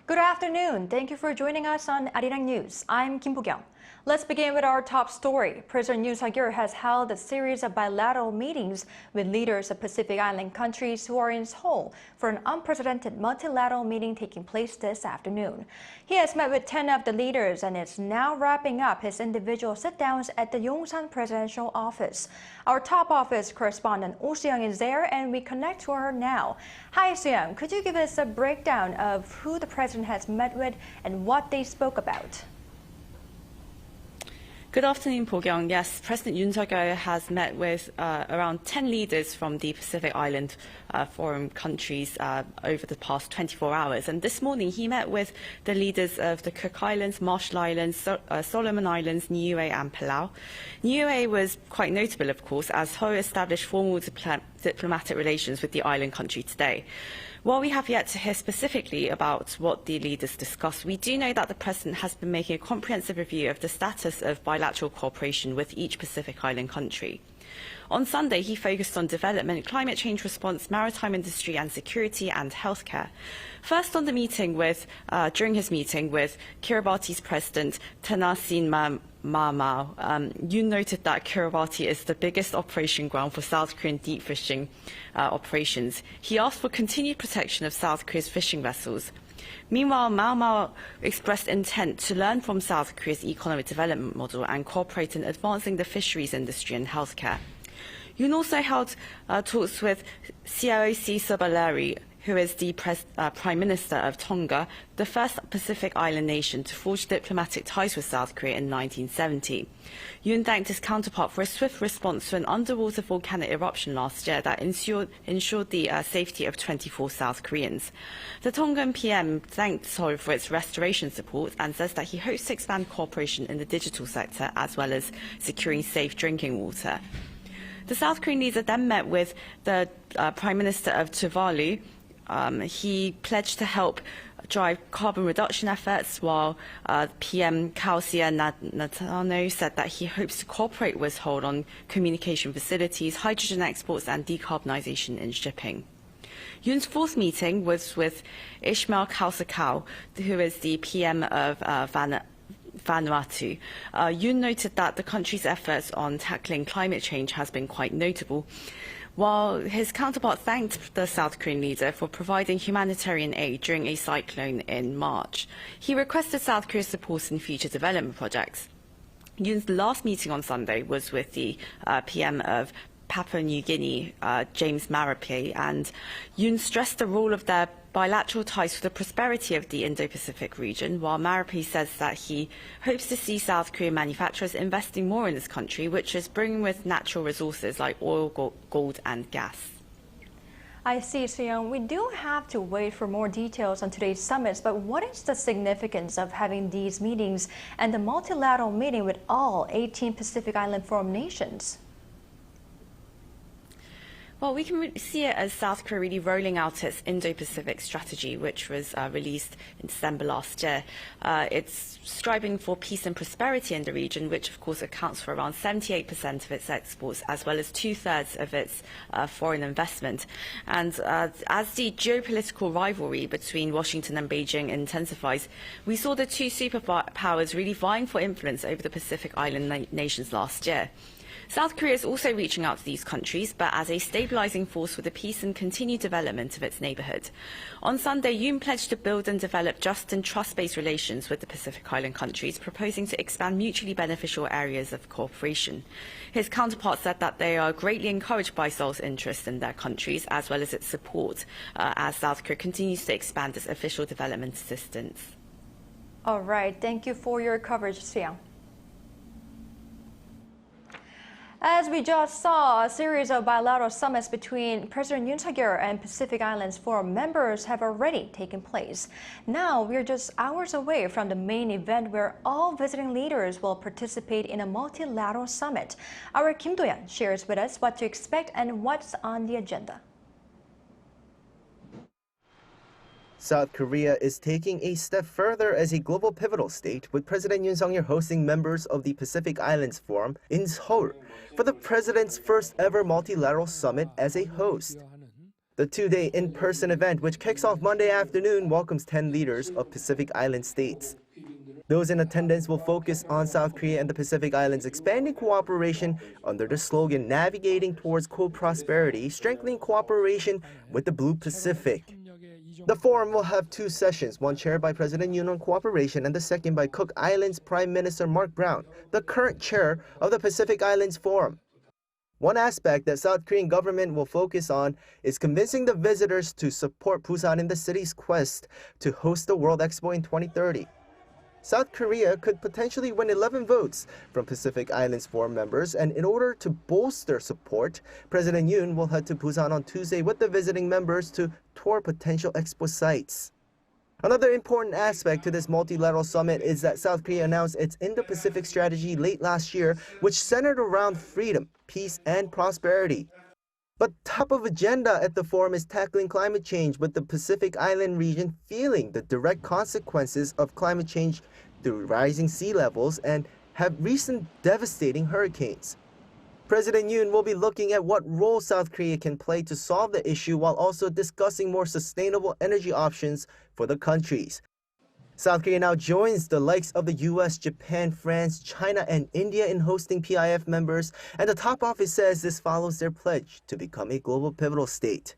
Good afternoon. Thank you for joining us on Arirang News. I'm Kim Bo-kyung. Let's begin with our top story. President Yoon has held a series of bilateral meetings with leaders of Pacific Island countries who are in Seoul for an unprecedented multilateral meeting taking place this afternoon. He has met with 10 of the leaders and is now wrapping up his individual sit-downs at the Yongsan presidential office. Our top office correspondent Oh Se-young is there and we connect to her now. Hi Se-young, could you give us a breakdown of who the president has met with and what they spoke about? Good afternoon, Bo-kyung. Yes, President Yoon has met with around 10 leaders from the Pacific Island Forum countries over the past 24 hours. And this morning, he met with the leaders of the Cook Islands, Marshall Islands, Solomon Islands, Niue and Palau. Niue was quite notable, of course, as Seoul established formal diplomatic relations with the island country today. While we have yet to hear specifically about what the leaders discussed, we do know that the President has been making a comprehensive review of the status of bilateral cooperation with each Pacific Island country. On Sunday, he focused on development, climate change response, maritime industry and security and healthcare. First on the meeting during his meeting with Kiribati's President Tanasin Mamao, Yoon noted that Kiribati is the biggest operation ground for South Korean deep fishing operations. He asked for continued protection of South Korea's fishing vessels. Meanwhile, Mao expressed intent to learn from South Korea's economic development model and cooperate in advancing the fisheries industry and healthcare. Yoon also held talks with Sioc Sabaleri, who is the Prime Minister of Tonga, the first Pacific Island nation to forge diplomatic ties with South Korea in 1970. Yoon thanked his counterpart for a swift response to an underwater volcanic eruption last year that ensured the safety of 24 South Koreans. The Tongan PM thanked Seoul for its restoration support and says that he hopes to expand cooperation in the digital sector as well as securing safe drinking water. The South Korean leader then met with the Prime Minister of Tuvalu. He pledged to help drive carbon reduction efforts, while PM Kausia Natano said that he hopes to cooperate with Seoul on communication facilities, hydrogen exports and decarbonisation in shipping. Yoon's fourth meeting was with Ismail Kausakau, who is the PM of Vanuatu. Yoon noted that the country's efforts on tackling climate change has been quite notable, while his counterpart thanked the South Korean leader for providing humanitarian aid during a cyclone in March. He requested South Korea's support in future development projects. Yoon's last meeting on Sunday was with the PM of Papua New Guinea, James Marape, and Yoon stressed the role of their bilateral ties for the prosperity of the Indo-Pacific region, while Marape says that he hopes to see South Korean manufacturers investing more in this country, which is bringing with natural resources like oil, gold and gas. I see, Se-young. We do have to wait for more details on today's summits, but what is the significance of having these meetings and the multilateral meeting with all 18 Pacific Island Forum nations? Well, we can see it as South Korea really rolling out its Indo-Pacific Strategy, which was released in December last year. It's striving for peace and prosperity in the region, which of course accounts for around 78% of its exports, as well as 2/3 of its foreign investment. And as the geopolitical rivalry between Washington and Beijing intensifies, we saw the two superpowers really vying for influence over the Pacific Island nations last year. South Korea is also reaching out to these countries, but as a stabilising force for the peace and continued development of its neighbourhood. On Sunday, Yoon pledged to build and develop just and trust-based relations with the Pacific Island countries, proposing to expand mutually beneficial areas of cooperation. His counterpart said that they are greatly encouraged by Seoul's interest in their countries, as well as its support, as South Korea continues to expand its official development assistance. All right, thank you for your coverage, Se-young. As we just saw, a series of bilateral summits between President Yoon and Pacific Islands Forum members have already taken place. Now, we're just hours away from the main event where all visiting leaders will participate in a multilateral summit. Our Kim Do-yeon shares with us what to expect and what's on the agenda. South Korea is taking a step further as a global pivotal state, with President Yoon hosting members of the Pacific Islands Forum in Seoul for the president's first ever multilateral summit as a host. The two-day in-person event, which kicks off Monday afternoon, welcomes 10 leaders of Pacific Island states. Those in attendance will focus on South Korea and the Pacific Islands expanding cooperation under the slogan Navigating Towards Co-Prosperity, Strengthening Cooperation with the Blue Pacific. The forum will have two sessions, one chaired by President Yoon on cooperation and the second by Cook Islands Prime Minister Mark Brown, the current chair of the Pacific Islands Forum. One aspect that South Korean government will focus on is convincing the visitors to support Busan in the city's quest to host the World Expo in 2030. South Korea could potentially win 11 votes from Pacific Islands Forum members, and in order to bolster support, President Yoon will head to Busan on Tuesday with the visiting members to tour potential expo sites. Another important aspect to this multilateral summit is that South Korea announced its Indo-Pacific Strategy late last year, which centered around freedom, peace, and prosperity. But top of agenda at the forum is tackling climate change, with the Pacific Island region feeling the direct consequences of climate change through rising sea levels and have recent devastating hurricanes. President Yoon will be looking at what role South Korea can play to solve the issue while also discussing more sustainable energy options for the countries. South Korea now joins the likes of the US, Japan, France, China, and India in hosting PIF members, and the top office says this follows their pledge to become a global pivotal state.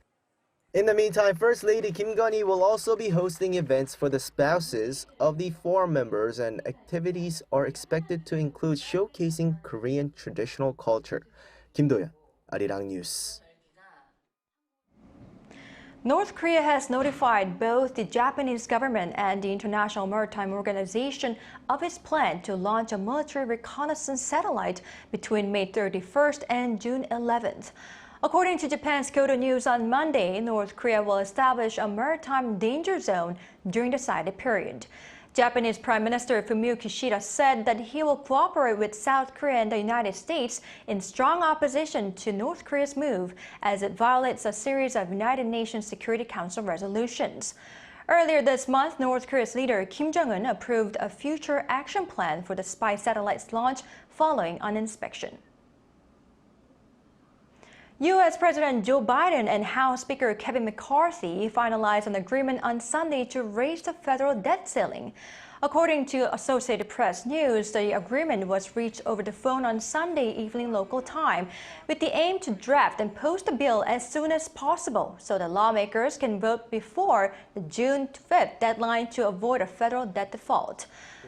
In the meantime, First Lady Kim Gun-hee will also be hosting events for the spouses of the forum members, and activities are expected to include showcasing Korean traditional culture. Kim Do-yeon, Arirang News. North Korea has notified both the Japanese government and the International Maritime Organization of its plan to launch a military reconnaissance satellite between May 31st and June 11th. According to Japan's Kyodo News on Monday, North Korea will establish a maritime danger zone during the cited period. Japanese Prime Minister Fumio Kishida said that he will cooperate with South Korea and the United States in strong opposition to North Korea's move, as it violates a series of United Nations Security Council resolutions. Earlier this month, North Korea's leader Kim Jong-un approved a future action plan for the spy satellite's launch following an inspection. U.S. President Joe Biden and House Speaker Kevin McCarthy finalized an agreement on Sunday to raise the federal debt ceiling. According to Associated Press News, the agreement was reached over the phone on Sunday evening local time, with the aim to draft and post the bill as soon as possible so that lawmakers can vote before the June 5th deadline to avoid a federal debt default.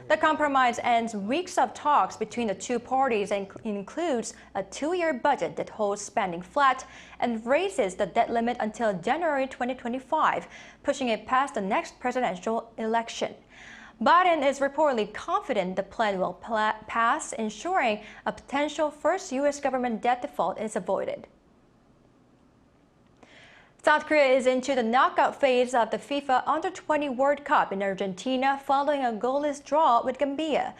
The compromise ends weeks of talks between the two parties and includes a two-year budget that holds spending flat and raises the debt limit until January 2025, pushing it past the next presidential election. Biden is reportedly confident the plan will pass, ensuring a potential first U.S. government debt default is avoided. South Korea is into the knockout phase of the FIFA U-20 World Cup in Argentina following a goalless draw with Gambia.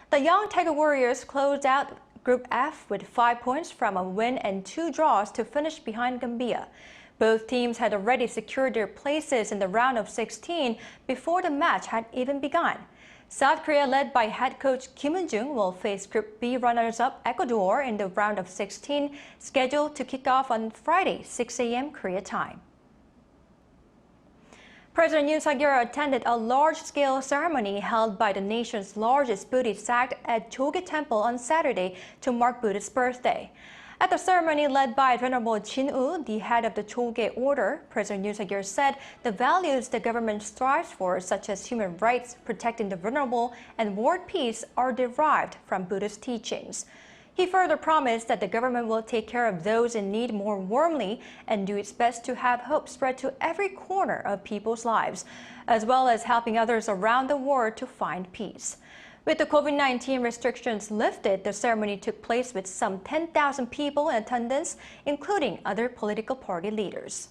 The young Tiger Warriors closed out Group F with 5 points from a win and 2 draws to finish behind Gambia. Both teams had already secured their places in the round of 16 before the match had even begun. South Korea, led by head coach Kim Eun-jung, will face Group B runners-up Ecuador in the round of 16, scheduled to kick off on Friday, 6 a.m. Korea time. President Yoon attended a large-scale ceremony held by the nation's largest Buddhist sect at gov't Temple on Saturday to mark Buddha's birthday. At the ceremony led by Venerable Jin-woo, the head of the gov't order, President Yoon said the values the government strives for, such as human rights, protecting the vulnerable, and world peace, are derived from Buddhist teachings. He further promised that the government will take care of those in need more warmly and do its best to have hope spread to every corner of people's lives, as well as helping others around the world to find peace. With the COVID-19 restrictions lifted, the ceremony took place with some 10,000 people in attendance, including other political party leaders.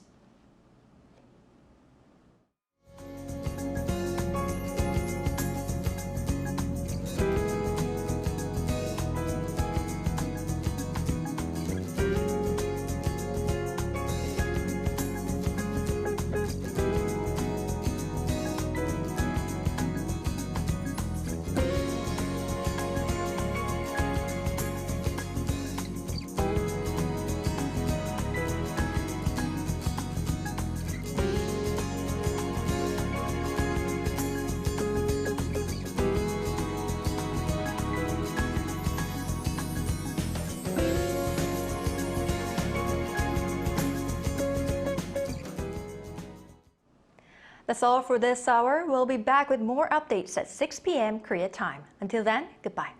That's all for this hour. We'll be back with more updates at 6 p.m. Korea time. Until then, goodbye.